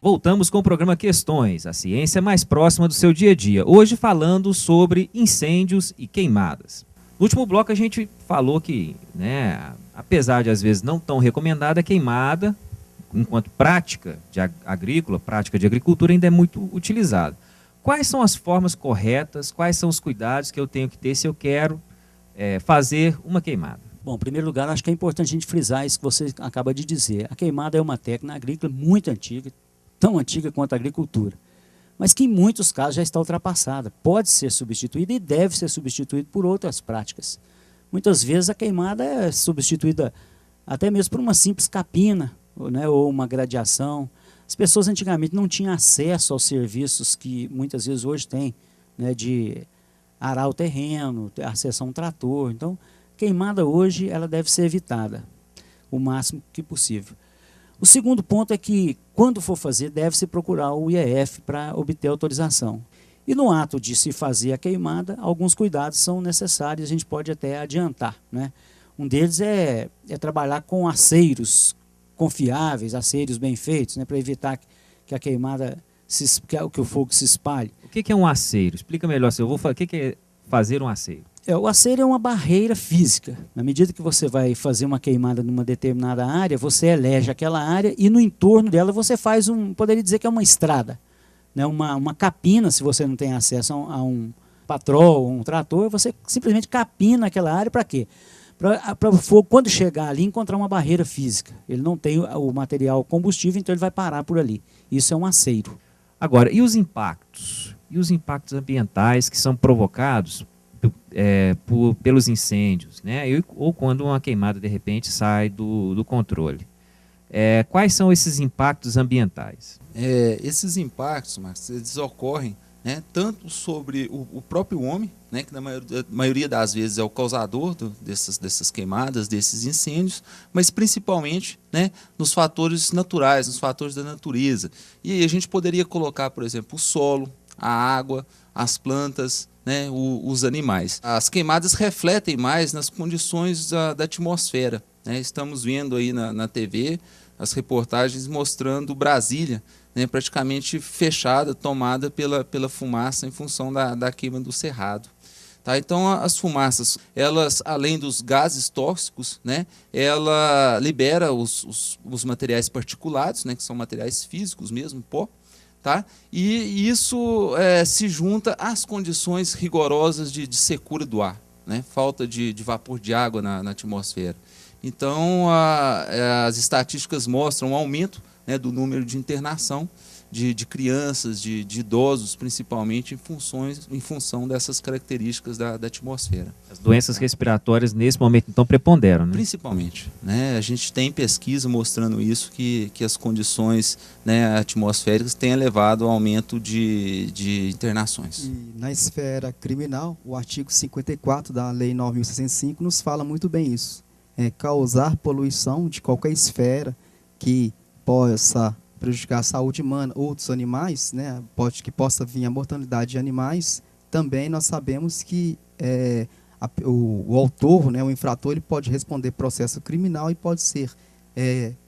Voltamos com o programa Questões, a ciência mais próxima do seu dia a dia. Hoje falando sobre incêndios e queimadas. No último bloco a gente falou que, apesar de às vezes não tão recomendada, a queimada, enquanto prática agrícola, prática de agricultura, ainda é muito utilizada. Quais são as formas corretas, quais são os cuidados que eu tenho que ter se eu quero fazer uma queimada? Bom, em primeiro lugar, acho que é importante a gente frisar isso que você acaba de dizer. A queimada é uma técnica agrícola muito antiga, tão antiga quanto a agricultura, mas que em muitos casos já está ultrapassada. Pode ser substituída e deve ser substituída por outras práticas. Muitas vezes a queimada é substituída até mesmo por uma simples capina, ou uma gradiação. As pessoas antigamente não tinham acesso aos serviços que muitas vezes hoje têm, de arar o terreno, acesso a um trator. Então, queimada hoje ela deve ser evitada o máximo que possível. O segundo ponto é que, quando for fazer, deve-se procurar o IEF para obter autorização. E no ato de se fazer a queimada, alguns cuidados são necessários, a gente pode até adiantar. Um deles é trabalhar com aceiros confiáveis, aceiros bem feitos, para evitar que a queimada, que o fogo se espalhe. O que é um aceiro? Explica melhor. O que é fazer um aceiro? O aceiro é uma barreira física. Na medida que você vai fazer uma queimada numa determinada área, você elege aquela área e no entorno dela você faz poderia dizer que é uma estrada. Uma capina, se você não tem acesso a um patrol, um trator, você simplesmente capina aquela área para quê? Para o fogo, quando chegar ali, encontrar uma barreira física. Ele não tem o material combustível, então ele vai parar por ali. Isso é um aceiro. Agora, e os impactos? E os impactos ambientais que são provocados pelos incêndios, ou quando uma queimada de repente sai do controle? Quais são esses impactos ambientais? Esses impactos, Marcos, eles ocorrem tanto sobre o próprio homem, que na maioria das vezes é o causador dessas queimadas, desses incêndios, mas principalmente nos fatores naturais, nos fatores da natureza. E aí a gente poderia colocar, por exemplo, o solo, a água, as plantas, os animais. As queimadas refletem mais nas condições da atmosfera. Estamos vendo aí na TV as reportagens mostrando Brasília praticamente fechada, tomada pela fumaça em função da queima do cerrado. Então as fumaças, elas, além dos gases tóxicos, ela libera os materiais particulados, que são materiais físicos mesmo, pó. E isso se junta às condições rigorosas de secura do ar, falta de vapor de água na atmosfera. Então, as estatísticas mostram um aumento do número de internação de crianças, de idosos, principalmente em função dessas características da atmosfera. As doenças respiratórias, nesse momento, então, preponderam, Principalmente. A gente tem pesquisa mostrando isso, que as condições atmosféricas têm levado ao aumento de internações. E na esfera criminal, o artigo 54 da Lei 9.605 nos fala muito bem isso. Causar poluição de qualquer esfera que possa prejudicar a saúde humana, outros animais, que possa vir a mortalidade de animais, também nós sabemos que o autor, o infrator, ele pode responder processo criminal e pode ser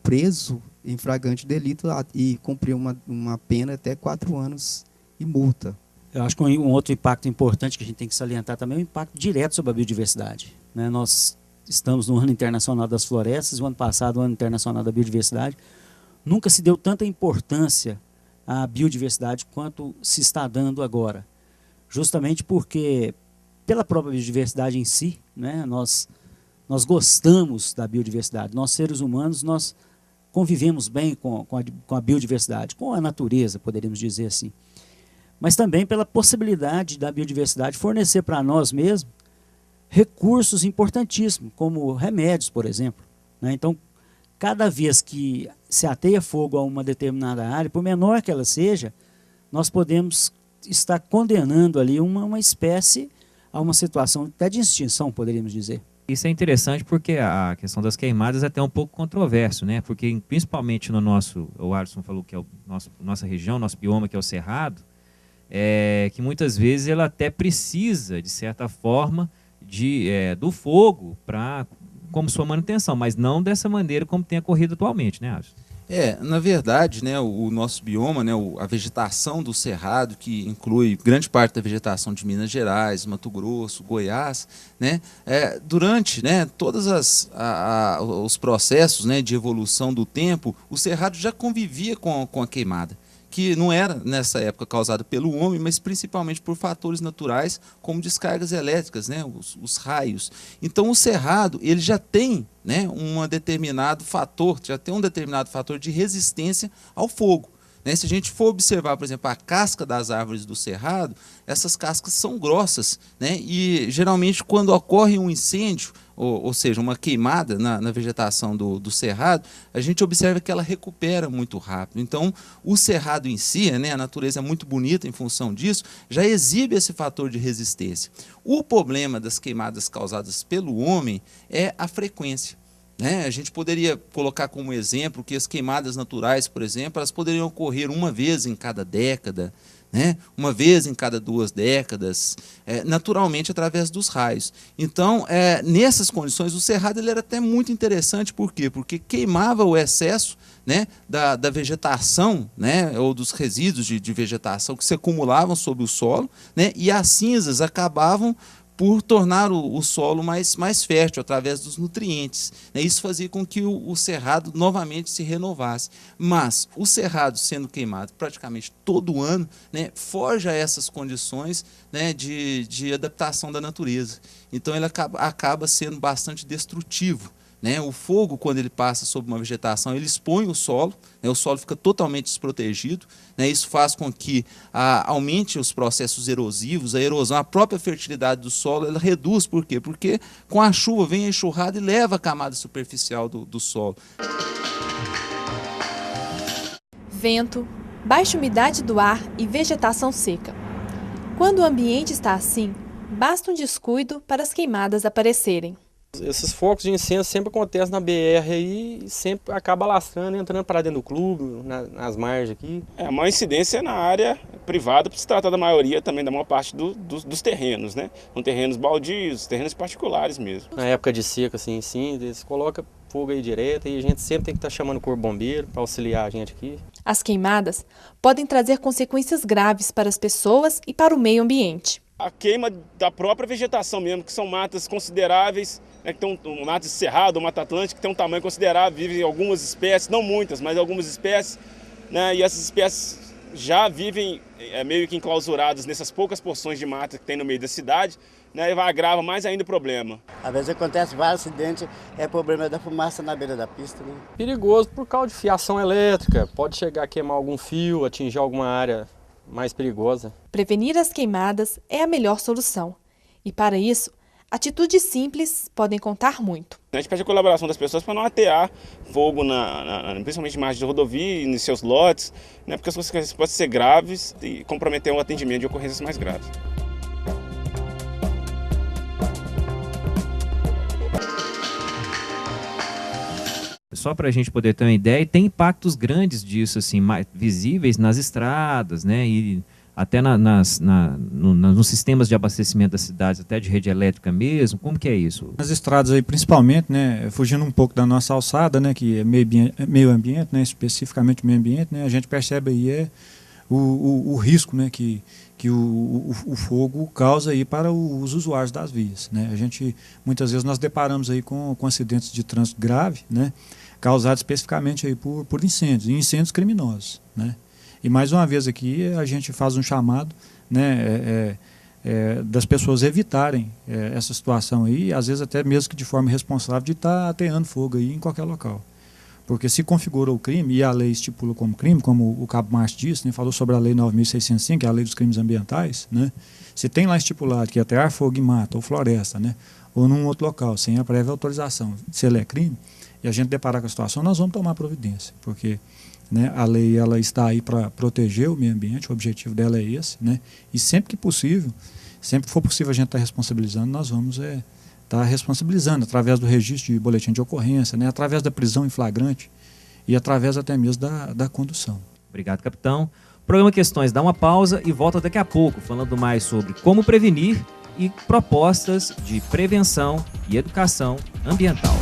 preso em flagrante delito e cumprir uma pena até 4 anos e multa. Eu acho que um outro impacto importante que a gente tem que salientar também é o impacto direto sobre a biodiversidade. Nós estamos no Ano Internacional das Florestas, o ano passado, o Ano Internacional da Biodiversidade. Nunca se deu tanta importância à biodiversidade quanto se está dando agora. Justamente porque, pela própria biodiversidade em si, nós gostamos da biodiversidade. Nós, seres humanos, nós convivemos bem com a biodiversidade, com a natureza, poderíamos dizer assim. Mas também pela possibilidade da biodiversidade fornecer para nós mesmos recursos importantíssimos, como remédios, por exemplo. Então, cada vez que se ateia fogo a uma determinada área, por menor que ela seja, nós podemos estar condenando ali uma espécie a uma situação até de extinção, poderíamos dizer. Isso é interessante porque a questão das queimadas é até um pouco controverso, Porque principalmente no nosso, o Alisson falou que é nossa região, nosso bioma, que é o Cerrado, que muitas vezes ela até precisa, de certa forma, do fogo como sua manutenção, mas não dessa maneira como tem ocorrido atualmente, Alisson? Na verdade, né, o nosso bioma, né, a vegetação do Cerrado, que inclui grande parte da vegetação de Minas Gerais, Mato Grosso, Goiás, né, durante, né, todos os processos, né, de evolução do tempo, o Cerrado já convivia com a queimada, que não era nessa época causada pelo homem, mas principalmente por fatores naturais, como descargas elétricas, né, os raios. Então o Cerrado ele já tem, né, um determinado fator de resistência ao fogo. Né? Se a gente for observar, por exemplo, a casca das árvores do Cerrado, essas cascas são grossas, né? E geralmente quando ocorre um incêndio, ou seja, uma queimada na vegetação do Cerrado, a gente observa que ela recupera muito rápido. Então, o Cerrado em si, né, a natureza é muito bonita em função disso, já exibe esse fator de resistência. O problema das queimadas causadas pelo homem é a frequência. Né? A gente poderia colocar como exemplo que as queimadas naturais, por exemplo, elas poderiam ocorrer uma vez em cada década, né? Uma vez em cada 2 décadas, naturalmente através dos raios. Então, nessas condições, o Cerrado ele era até muito interessante. Por quê? Porque queimava o excesso, né, da vegetação, né, ou dos resíduos de vegetação que se acumulavam sobre o solo, né, e as cinzas acabavam por tornar o solo mais fértil através dos nutrientes. Isso fazia com que o Cerrado novamente se renovasse. Mas o Cerrado sendo queimado praticamente todo ano, né, forja essas condições, né, de adaptação da natureza. Então ele acaba sendo bastante destrutivo. Né? O fogo, quando ele passa sobre uma vegetação, ele expõe o solo, né? O solo fica totalmente desprotegido, né? Isso faz com que aumente os processos erosivos, a erosão, a própria fertilidade do solo, ela reduz. Por quê? Porque com a chuva vem a enxurrada e leva a camada superficial do solo. Vento, baixa umidade do ar e vegetação seca. Quando o ambiente está assim, basta um descuido para as queimadas aparecerem. Esses focos de incêndio sempre acontecem na BR aí e sempre acaba alastrando, entrando para dentro do clube, nas margens aqui. A maior incidência é na área privada, por se tratar da maioria também, da maior parte dos terrenos, né? São terrenos baldios, terrenos particulares mesmo. Na época de seca, assim, eles colocam fogo aí direto e a gente sempre tem que estar chamando o corpo bombeiro para auxiliar a gente aqui. As queimadas podem trazer consequências graves para as pessoas e para o meio ambiente. A queima da própria vegetação mesmo, que são matas consideráveis, né, que tem um mato de cerrado, um mata atlântica, que tem um tamanho considerável, vivem algumas espécies, não muitas, mas algumas espécies, né, e essas espécies já vivem meio que enclausuradas nessas poucas porções de mata que tem no meio da cidade, né, e agrava mais ainda o problema. Às vezes acontece vários acidentes, é problema da fumaça na beira da pista. Né? Perigoso por causa de fiação elétrica, pode chegar a queimar algum fio, atingir alguma área mais perigosa. Prevenir as queimadas é a melhor solução. E para isso, atitudes simples podem contar muito. A gente pede a colaboração das pessoas para não atear fogo, principalmente em margens de rodovia e nos seus lotes, né, porque as consequências podem ser graves e comprometer o atendimento de ocorrências mais graves. Só para a gente poder ter uma ideia, e tem impactos grandes disso, assim, mais visíveis nas estradas, né, e até nos sistemas de abastecimento das cidades, até de rede elétrica mesmo. Como que é isso? Nas estradas aí, principalmente, né, fugindo um pouco da nossa alçada, né, que é meio ambiente, né, especificamente meio ambiente, né, a gente percebe aí o risco, né, que o fogo causa aí para os usuários das vias, né. A gente, muitas vezes, nós deparamos aí com acidentes de trânsito grave, né, causados especificamente aí por incêndios, e incêndios criminosos, né. E mais uma vez aqui a gente faz um chamado, né, das pessoas evitarem essa situação aí, às vezes até mesmo que de forma irresponsável, de estar ateando fogo aí em qualquer local. Porque se configura o crime, e a lei estipula como crime, como o Cabo Márcio disse, né, falou sobre a Lei 9.605, que é a Lei dos Crimes Ambientais, né, se tem lá estipulado que atear fogo em mata ou floresta, né, ou num outro local, sem a prévia autorização, se ele é crime, e a gente deparar com a situação, nós vamos tomar providência, porque, né, a lei ela está aí para proteger o meio ambiente, o objetivo dela é esse, né, e sempre que possível, sempre que for possível a gente estar responsabilizando, nós vamos estar responsabilizando através do registro de boletim de ocorrência, né, através da prisão em flagrante e através até mesmo da condução. Obrigado, capitão. O programa Questões dá uma pausa e volta daqui a pouco, falando mais sobre como prevenir e propostas de prevenção e educação ambiental.